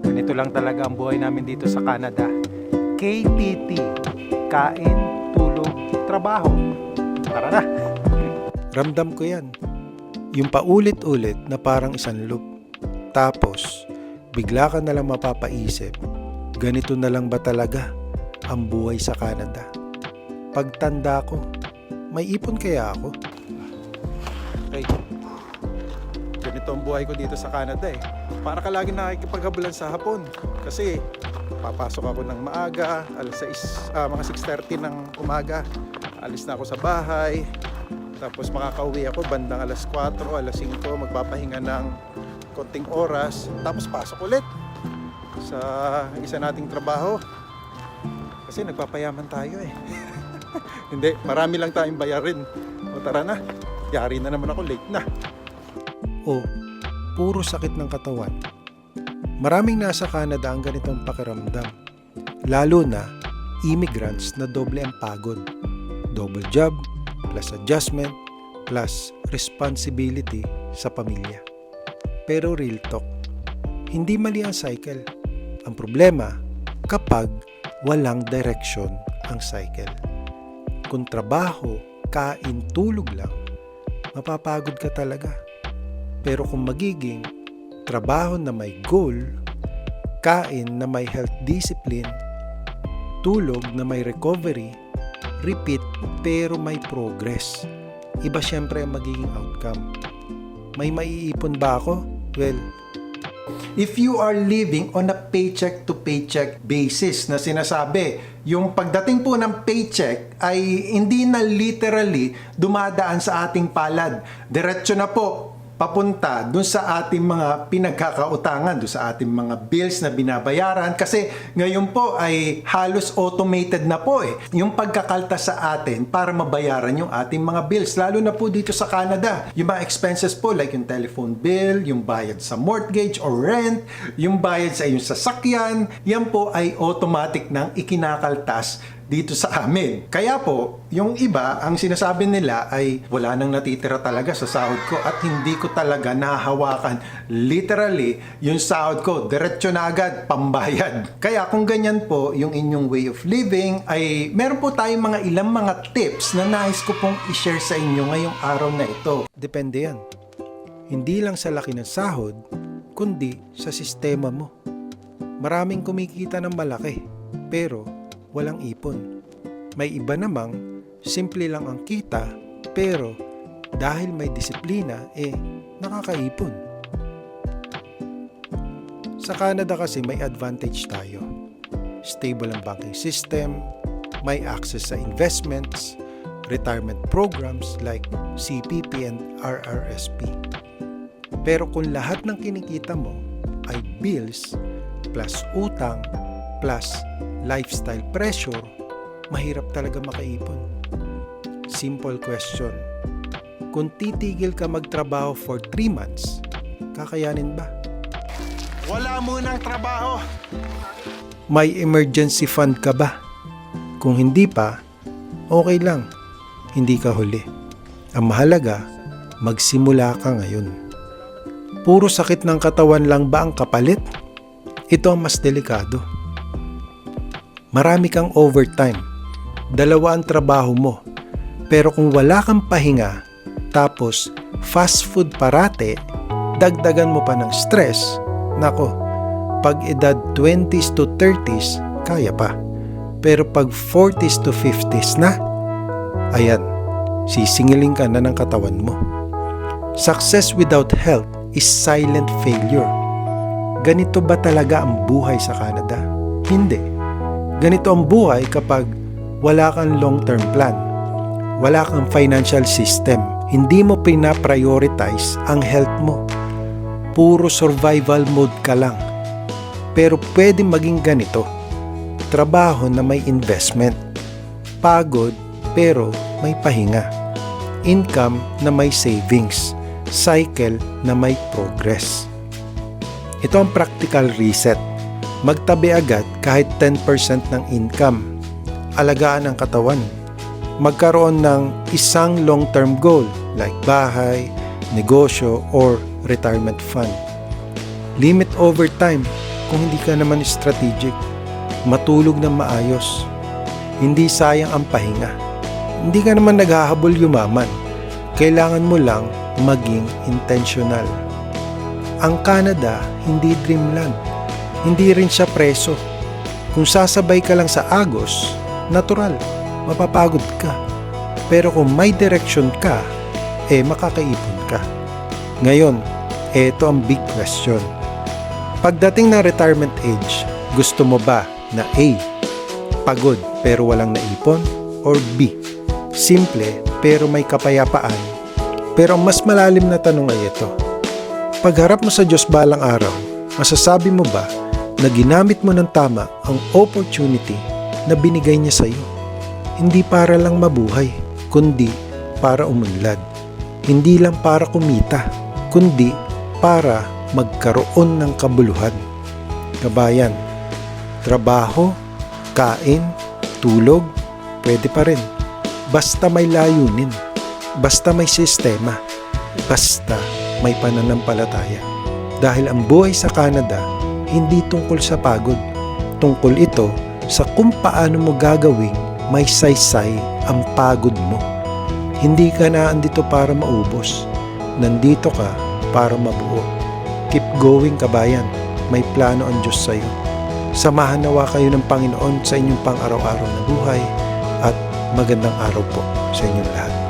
Ganito lang talaga ang buhay namin dito sa Canada. KTT, kain, tulog, trabaho. Tara na! Ramdam ko yan. Yung paulit-ulit na parang isang loop. Tapos, bigla ka na lang mapapaisip, ganito na lang ba talaga ang buhay sa Canada? Pagtanda ko, may ipon kaya ako? Okay. Ganito ang buhay ko dito sa Canada eh. Para ka lagi nakikipaghabulan sa hapon. Kasi papasok ako ng maaga, mga 6:30 ng umaga. Alis na ako sa bahay. Tapos makakauwi ako bandang alas 4, alas 5, magpapahinga ng konting oras. Tapos pasok ulit sa isa nating trabaho. Kasi nagpapayaman tayo eh. Hindi, marami lang tayong bayarin. O tara na, yari na naman ako, late na. O, puro sakit ng katawan. Maraming nasa Canada ang ganitong pakiramdam. Lalo na, immigrants na doble ang pagod. Double job, plus adjustment, plus responsibility sa pamilya. Pero real talk, hindi mali ang cycle. Ang problema, kapag walang direction ang cycle. Kung trabaho, kain, tulog lang, mapapagod ka talaga. Pero kung magiging trabaho na may goal, kain na may health discipline, tulog na may recovery, repeat pero may progress, iba syempre ang magiging outcome. May maiipon ba ako? Well, if you are living on a paycheck to paycheck basis na sinasabi, yung pagdating po ng paycheck ay hindi na literally dumadaan sa ating palad. Diretso na po papunta dun sa ating mga pinagkakautangan, dun sa ating mga bills na binabayaran, kasi ngayon po ay halos automated na po eh yung pagkakalta sa atin para mabayaran yung ating mga bills, lalo na po dito sa Canada. Yung mga expenses po like yung telephone bill, yung bayad sa mortgage or rent, yung bayad sa iyong sasakyan, yan po ay automatic nang ikinakaltas dito sa amin. Kaya po, yung iba, ang sinasabi nila ay wala nang natitira talaga sa sahod ko at hindi ko talaga nahahawakan literally yung sahod ko. Diretso na agad, pambayad. Kaya kung ganyan po yung inyong way of living, ay meron po tayong mga ilang mga tips na nais ko pong i-share sa inyo ngayong araw na ito. Depende yan. Hindi lang sa laki ng sahod, kundi sa sistema mo. Maraming kumikita ng malaki, pero walang ipon. May iba namang simple lang ang kita, pero dahil may disiplina, nakakaipon. Sa Canada kasi may advantage tayo. Stable ang banking system, may access sa investments, retirement programs like CPP and RRSP. Pero kung lahat ng kinikita mo ay bills plus utang plus lifestyle pressure, mahirap talaga makaipon. Simple question. Kung titigil ka magtrabaho for 3 months, kakayanin ba? Wala munang trabaho. May emergency fund ka ba? Kung hindi pa, okay lang. Hindi ka huli. Ang mahalaga, magsimula ka ngayon. Puro sakit ng katawan lang ba ang kapalit? Ito ang mas delikado. Marami kang overtime. 2 ang trabaho mo. Pero kung wala kang pahinga, tapos fast food parate, dagdagan mo pa ng stress, nako, pag edad 20s to 30s, kaya pa. Pero pag 40s to 50s na, ayan, sisingiling ka na ng katawan mo. Success without health is silent failure. Ganito ba talaga ang buhay sa Canada? Hindi. Ganito ang buhay kapag wala kang long-term plan, wala kang financial system, hindi mo pina-prioritize ang health mo. Puro survival mode ka lang. Pero pwede maging ganito. Trabaho na may investment. Pagod pero may pahinga. Income na may savings. Cycle na may progress. Ito ang practical reset. Magtabi agad kahit 10% ng income. Alagaan ang katawan. magkaroon ng isang long-term goal like bahay, negosyo, or retirement fund. Limit overtime kung hindi ka naman strategic. Matulog ng maayos. Hindi sayang ang pahinga. Hindi ka naman naghahabol yumaman. Kailangan mo lang maging intentional. Ang Canada, hindi dreamland. Hindi rin siya preso. Kung sasabay ka lang sa agos, natural, mapapagod ka. Pero kung may direksyon ka, makakaipon ka. Ngayon, eto ang big question. Pagdating ng retirement age, gusto mo ba na A, pagod pero walang naipon? Or B, simple pero may kapayapaan? Pero ang mas malalim na tanong ay ito. Pagharap mo sa Diyos balang araw, masasabi mo ba na ginamit mo ng tama ang opportunity na binigay niya sa iyo? Hindi para lang mabuhay, kundi para umunlad. Hindi lang para kumita, kundi para magkaroon ng kabuluhan. Kabayan, trabaho, kain, tulog, pwede pa rin. Basta may layunin, basta may sistema, basta may pananampalataya. Dahil ang buhay sa Canada, hindi tungkol sa pagod. Tungkol ito sa kung paano mo gagawing may saysay ang pagod mo. Hindi ka na andito para maubos. Nandito ka para mabuo. Keep going, kabayan. May plano ang Diyos sa iyo. Samahan nawa kayo ng Panginoon sa inyong pang-araw-araw na buhay at magandang araw po sa inyong lahat.